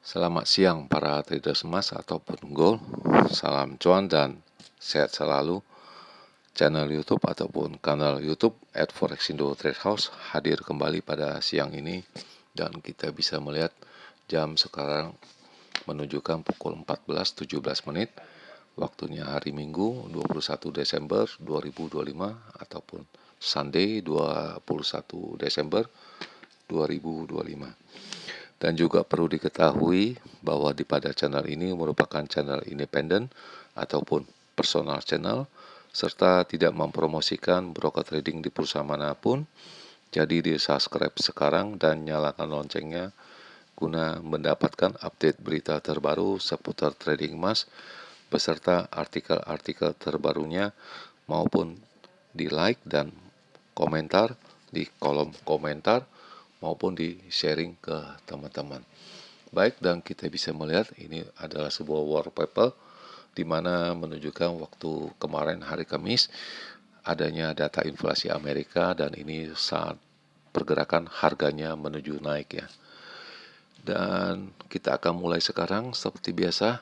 Selamat siang para traders emas ataupun gold. Salam cuan dan sehat selalu. Channel YouTube ataupun kanal YouTube @forexindo Trade House hadir kembali pada siang ini dan kita bisa melihat jam sekarang menunjukkan pukul 14.17 menit. Waktunya hari Minggu 21 Desember 2025 ataupun Sunday 21 Desember 2025. Dan juga perlu diketahui bahwa pada channel ini merupakan channel independen ataupun personal channel, serta tidak mempromosikan broker trading di perusahaan manapun. Jadi di subscribe sekarang dan nyalakan loncengnya guna mendapatkan update berita terbaru seputar trading emas beserta artikel-artikel terbarunya, maupun di like dan komentar di kolom komentar maupun di sharing ke teman-teman. Baik, dan kita bisa melihat ini adalah sebuah wallpaper di mana menunjukkan waktu kemarin hari Kamis adanya data inflasi Amerika dan ini saat pergerakan harganya menuju naik ya. Dan kita akan mulai sekarang seperti biasa.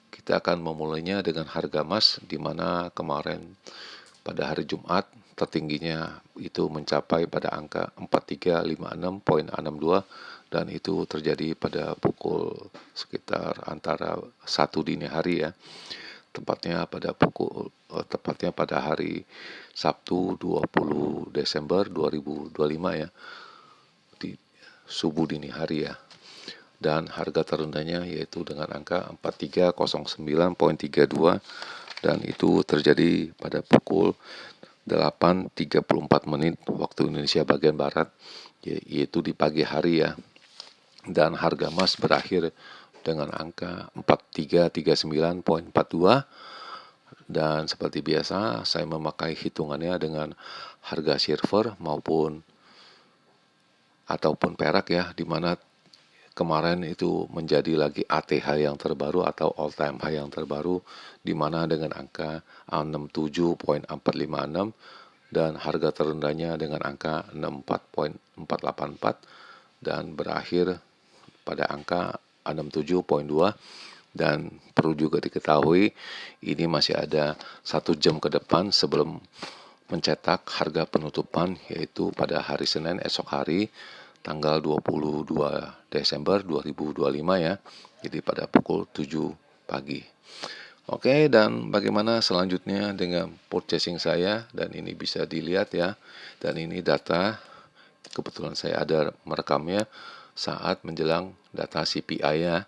Kita akan memulainya dengan harga emas di mana kemarin pada hari Jumat tertingginya itu mencapai pada angka 4356.62 dan itu terjadi pada pukul sekitar antara 1 dini hari ya. Tepatnya pada hari Sabtu 20 Desember 2025 ya, di subuh dini hari ya. Dan harga terendahnya yaitu dengan angka 4309.32 dan itu terjadi pada pukul 8.34 menit waktu Indonesia bagian barat, yaitu di pagi hari ya. Dan harga emas berakhir dengan angka 4339.42 dan seperti biasa saya memakai hitungannya dengan harga silver ataupun perak ya, di mana kemarin itu menjadi lagi ATH yang terbaru atau all time high yang terbaru, di mana dengan angka 67.456 dan harga terendahnya dengan angka 64.484 dan berakhir pada angka 67.2. Dan perlu juga diketahui ini masih ada 1 jam ke depan sebelum mencetak harga penutupan, yaitu pada hari Senin esok hari tanggal 22 Desember 2025 ya. Jadi pada pukul 7 pagi. Oke, dan bagaimana selanjutnya dengan purchasing saya, dan ini bisa dilihat ya. Dan ini data, kebetulan saya ada merekamnya saat menjelang data CPI-nya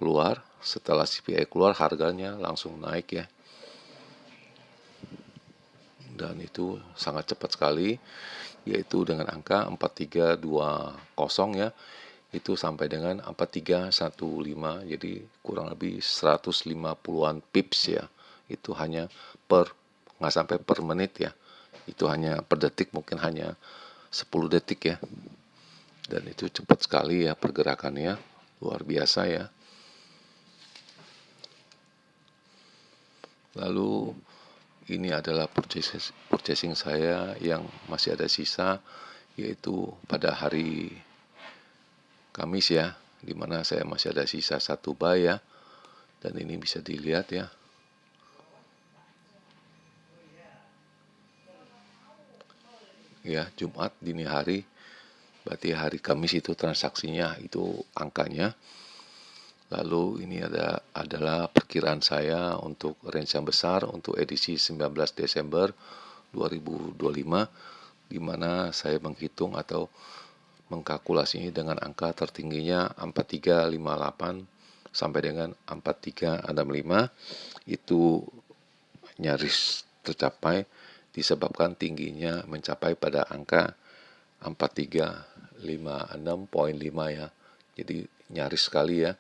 keluar. Setelah CPI keluar harganya langsung naik ya. Dan itu sangat cepat sekali, yaitu dengan angka 4320 ya, itu sampai dengan 4315, jadi kurang lebih 150-an pips ya. Itu hanya nggak sampai per menit ya, itu hanya per detik, mungkin hanya 10 detik ya. Dan itu cepat sekali ya pergerakannya, luar biasa ya. Lalu ini adalah purchasing saya yang masih ada sisa, yaitu pada hari Kamis ya, di mana saya masih ada sisa 1 buy ya. Dan ini bisa dilihat ya. Ya, Jumat dini hari, berarti hari Kamis itu transaksinya itu angkanya. Lalu ini adalah perkiraan saya untuk range yang besar untuk edisi 19 Desember 2025, di mana saya menghitung atau mengkalkulasinya dengan angka tertingginya 4358 sampai dengan 4365. Itu nyaris tercapai disebabkan tingginya mencapai pada angka 4356.5 ya. Jadi nyaris sekali ya.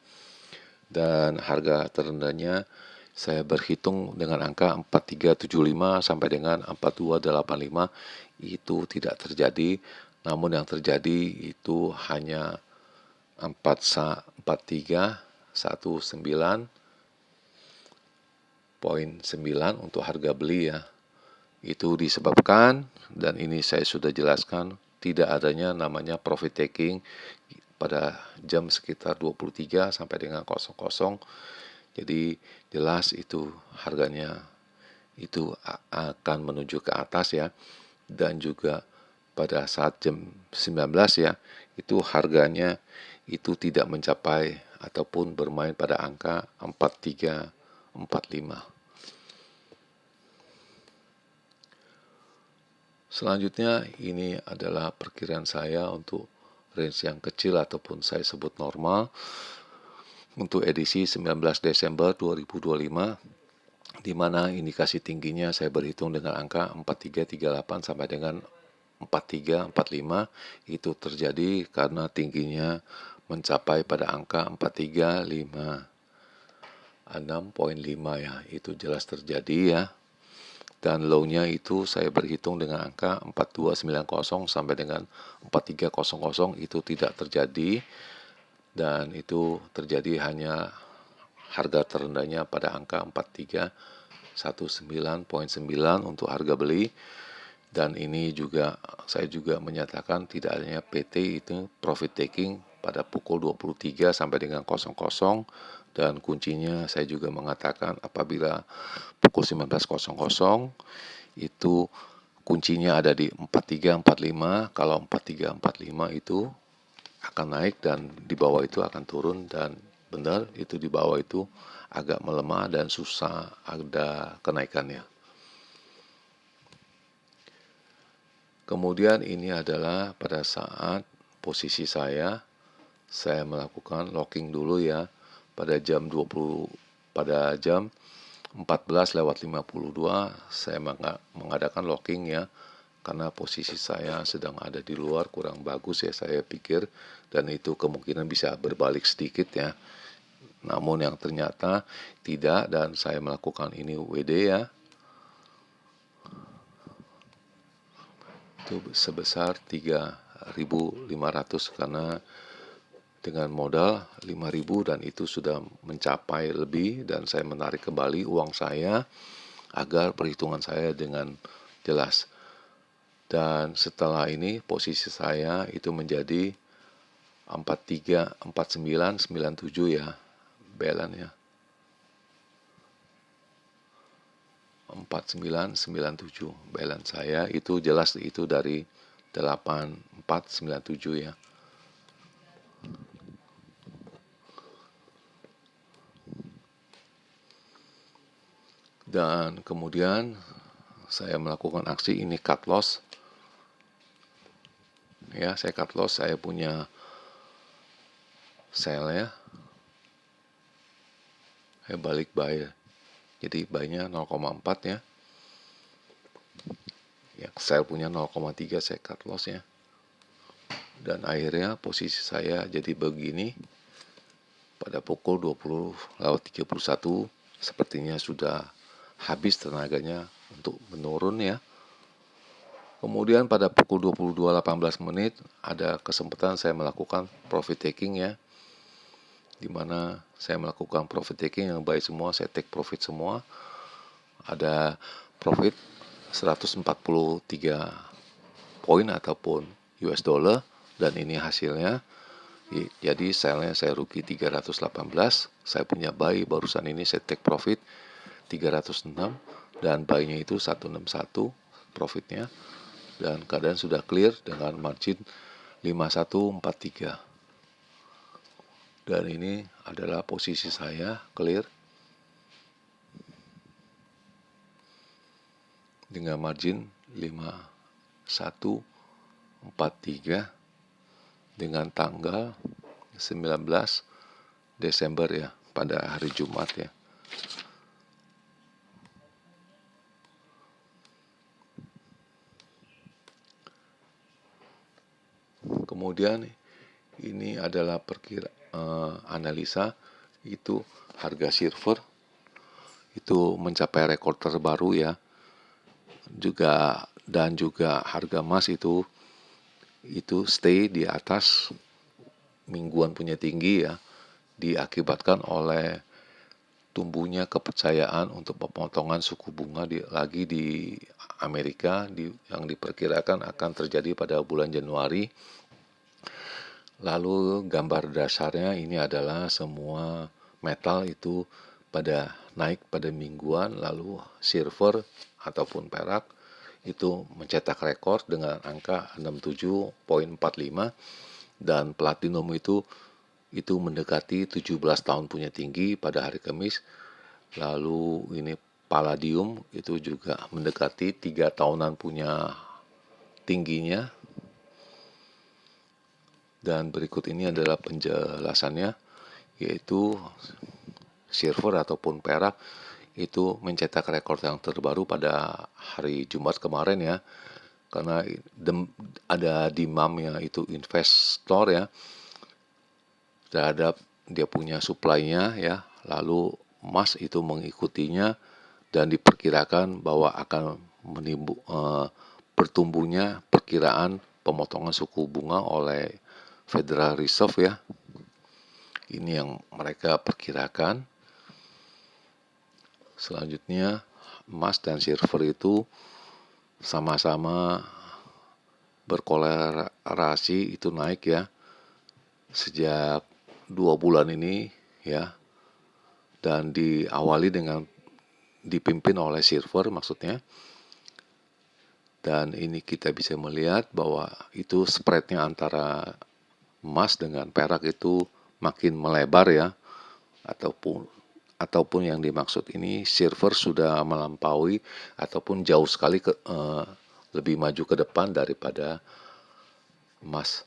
Dan harga terendahnya saya berhitung dengan angka 4375 sampai dengan 4285, itu tidak terjadi. Namun yang terjadi itu hanya 4319.9 untuk harga beli ya. Itu disebabkan, dan ini saya sudah jelaskan, tidak adanya namanya profit taking pada jam sekitar 23 sampai dengan 00. Jadi jelas itu harganya itu akan menuju ke atas ya. Dan juga pada saat jam 19 ya, itu harganya itu tidak mencapai ataupun bermain pada angka 43, 45. Selanjutnya ini adalah perkiraan saya untuk range yang kecil ataupun saya sebut normal untuk edisi 19 Desember 2025, di mana indikasi tingginya saya berhitung dengan angka 4338 sampai dengan 4345. Itu terjadi karena tingginya mencapai pada angka 4356.5 ya, itu jelas terjadi ya. Dan low-nya itu saya berhitung dengan angka 4290 sampai dengan 4300, itu tidak terjadi. Dan itu terjadi hanya harga terendahnya pada angka 4319.9 untuk harga beli. Dan ini juga saya juga menyatakan tidak adanya PT itu profit taking pada pukul 23 sampai dengan 00. Dan kuncinya saya juga mengatakan apabila pukul 19.00 itu kuncinya ada di 4345. Kalau 4345 itu akan naik dan di bawah itu akan turun, dan benar itu di bawah itu agak melemah dan susah ada kenaikannya. Kemudian ini adalah pada saat posisi saya melakukan locking dulu ya pada jam 14:52 saya mengadakan locking ya, karena posisi saya sedang ada di luar kurang bagus ya saya pikir, dan itu kemungkinan bisa berbalik sedikit ya. Namun yang ternyata tidak, dan saya melakukan ini WD ya. Itu sebesar 3.500 karena dengan modal 5.000 dan itu sudah mencapai lebih, dan saya menarik kembali uang saya agar perhitungan saya dengan jelas. Dan setelah ini posisi saya itu menjadi 4997 ya, balance ya. 4997 balance saya itu jelas itu dari 8497 ya. Dan kemudian saya melakukan aksi ini cut loss. Ya, saya cut loss, saya punya sell ya. Saya balik buy. Jadi buy-nya 0,4 ya. Ya, sell punya 0,3, saya cut loss ya. Dan akhirnya posisi saya jadi begini. Pada pukul 20:31 sepertinya sudah habis tenaganya untuk menurun ya. Kemudian pada pukul 22:18 ada kesempatan saya melakukan profit taking ya, di mana saya melakukan profit taking yang baik semua, saya take profit semua. Ada profit 143 poin ataupun US dollar, dan ini hasilnya. Jadi sell-nya saya rugi 318, saya punya buy barusan ini saya take profit 306, dan buy-nya itu 161 profitnya, dan keadaan sudah clear dengan margin 5143. Dan ini adalah posisi saya clear dengan margin 5143 dengan tanggal 19 Desember ya, pada hari Jumat ya. Kemudian ini adalah analisa itu harga silver itu mencapai rekor terbaru ya. Dan juga harga emas itu stay di atas mingguan punya tinggi ya, diakibatkan oleh tumbuhnya kepercayaan untuk pemotongan suku bunga lagi di Amerika yang diperkirakan akan terjadi pada bulan Januari. Lalu gambar dasarnya ini adalah semua metal itu pada naik pada mingguan, lalu silver ataupun perak itu mencetak rekor dengan angka 67,45, dan platinum itu mendekati 17 tahun punya tinggi pada hari Kamis. Lalu ini palladium itu juga mendekati 3 tahunan punya tingginya. Dan berikut ini adalah penjelasannya, yaitu silver ataupun perak itu mencetak rekor yang terbaru pada hari Jumat kemarin ya, karena ada demandnya itu investor ya terhadap dia punya supply-nya ya, lalu emas itu mengikutinya dan diperkirakan bahwa akan bertumbuhnya perkiraan pemotongan suku bunga oleh Federal Reserve ya. Ini yang mereka perkirakan. Selanjutnya emas dan silver itu sama-sama berkolerasi itu naik ya sejak 2 bulan ini ya, dan diawali dengan dipimpin oleh silver maksudnya. Dan ini kita bisa melihat bahwa itu spreadnya antara emas dengan perak itu makin melebar ya, ataupun yang dimaksud ini silver sudah melampaui ataupun jauh sekali lebih maju ke depan daripada emas.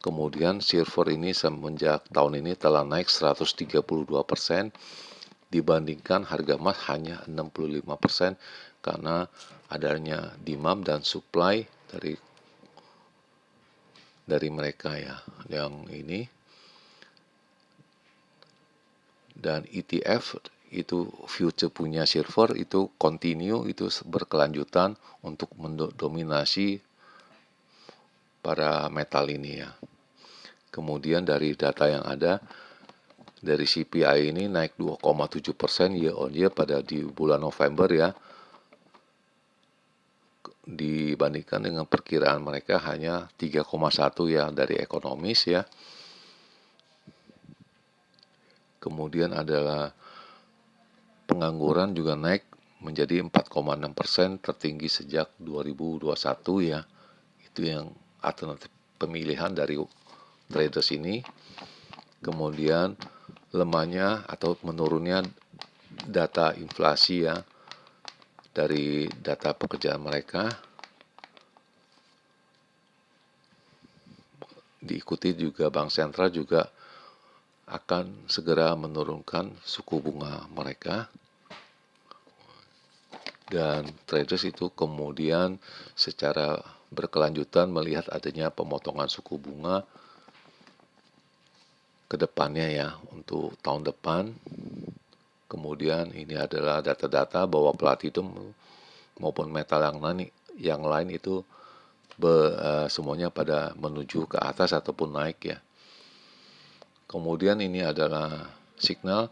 Kemudian silver ini semenjak tahun ini telah naik 132% dibandingkan harga emas hanya 65% karena adanya demand dan supply dari mereka ya yang ini. Dan ETF itu future punya silver itu continue, itu berkelanjutan untuk mendominasi para metal ini ya. Kemudian dari data yang ada dari CPI ini naik 2,7% year on year pada di bulan November ya, dibandingkan dengan perkiraan mereka hanya 3,1 ya dari ekonomis ya. Kemudian adalah pengangguran juga naik menjadi 4,6%, tertinggi sejak 2021 ya. Itu yang alternatif pemilihan dari traders ini. Kemudian lemahnya atau menurunnya data inflasi ya dari data pekerjaan mereka, diikuti juga Bank Sentral juga akan segera menurunkan suku bunga mereka. Dan traders itu kemudian secara berkelanjutan melihat adanya pemotongan suku bunga ke depannya ya untuk tahun depan. Kemudian ini adalah data-data bahwa platinum maupun metal yang lain itu semuanya pada menuju ke atas ataupun naik ya. Kemudian ini adalah signal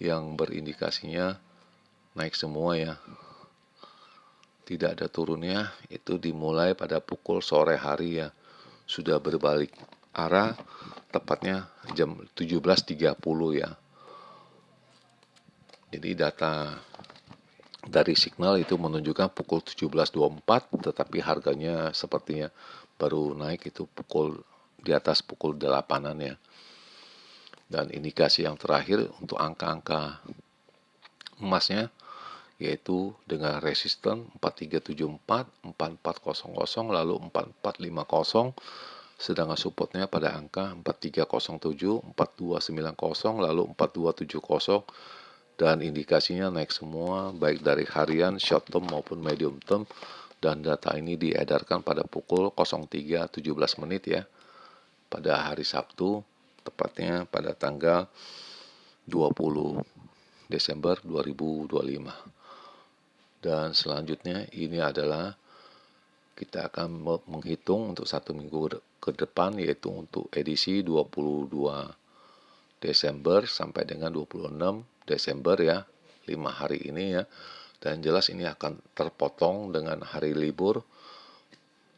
yang berindikasinya naik semua ya. Tidak ada turunnya, itu dimulai pada pukul sore hari ya. Sudah berbalik arah, tepatnya jam 17.30 ya. Jadi data dari signal itu menunjukkan pukul 17.24, tetapi harganya sepertinya baru naik itu di atas pukul 8-an ya. Dan indikasi yang terakhir untuk angka-angka emasnya yaitu dengan resisten 4374, 4400, lalu 4450, sedangkan supportnya pada angka 4307, 4290, lalu 4270, dan indikasinya naik semua baik dari harian, short term maupun medium term, dan data ini diedarkan pada pukul 03.17 menit ya pada hari Sabtu, tepatnya pada tanggal 20 Desember 2025. Dan selanjutnya ini adalah kita akan menghitung untuk 1 minggu ke depan, yaitu untuk edisi 22 Desember sampai dengan 26 Desember ya, 5 hari ini ya. Dan jelas ini akan terpotong dengan hari libur,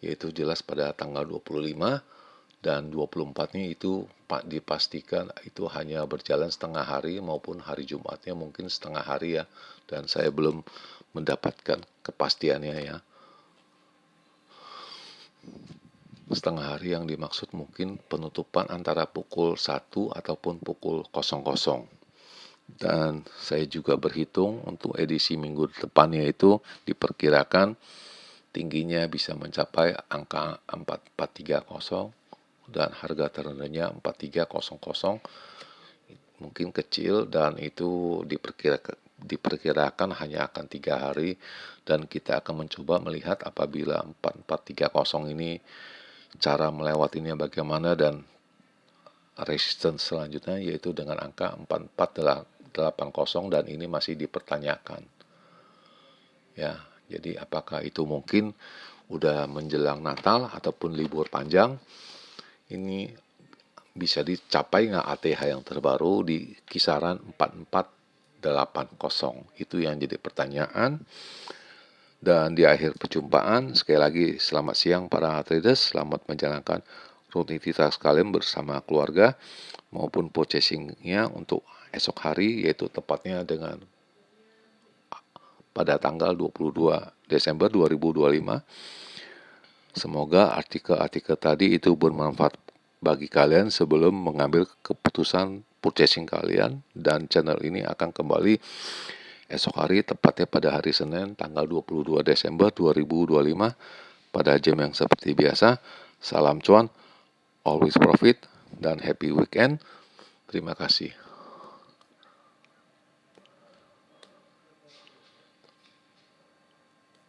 yaitu jelas pada tanggal 25 dan 24-nya itu dipastikan itu hanya berjalan setengah hari maupun hari Jumatnya mungkin setengah hari ya, dan saya belum mendapatkan kepastiannya ya. Setengah hari yang dimaksud mungkin penutupan antara pukul 1 ataupun pukul 00. Dan saya juga berhitung untuk edisi minggu depannya itu diperkirakan tingginya bisa mencapai angka 4430 dan harga terendahnya 4300. Mungkin kecil dan itu diperkirakan hanya akan 3 hari, dan kita akan mencoba melihat apabila 4430 ini cara melewatinya bagaimana, dan resistance selanjutnya yaitu dengan angka 4480 dan ini masih dipertanyakan. Ya, jadi apakah itu mungkin udah menjelang Natal ataupun libur panjang ini bisa dicapai nggak ATH yang terbaru di kisaran 4480? Itu yang jadi pertanyaan. Dan di akhir perjumpaan, sekali lagi selamat siang para traders, selamat menjalankan rutinitas kalian bersama keluarga maupun purchasing-nya untuk esok hari, yaitu tepatnya dengan pada tanggal 22 Desember 2025. Semoga artikel-artikel tadi itu bermanfaat bagi kalian sebelum mengambil keputusan purchasing kalian, dan channel ini akan kembali esok hari, tepatnya pada hari Senin tanggal 22 Desember 2025 pada jam yang seperti biasa. Salam cuan, always profit, dan happy weekend. Terima kasih.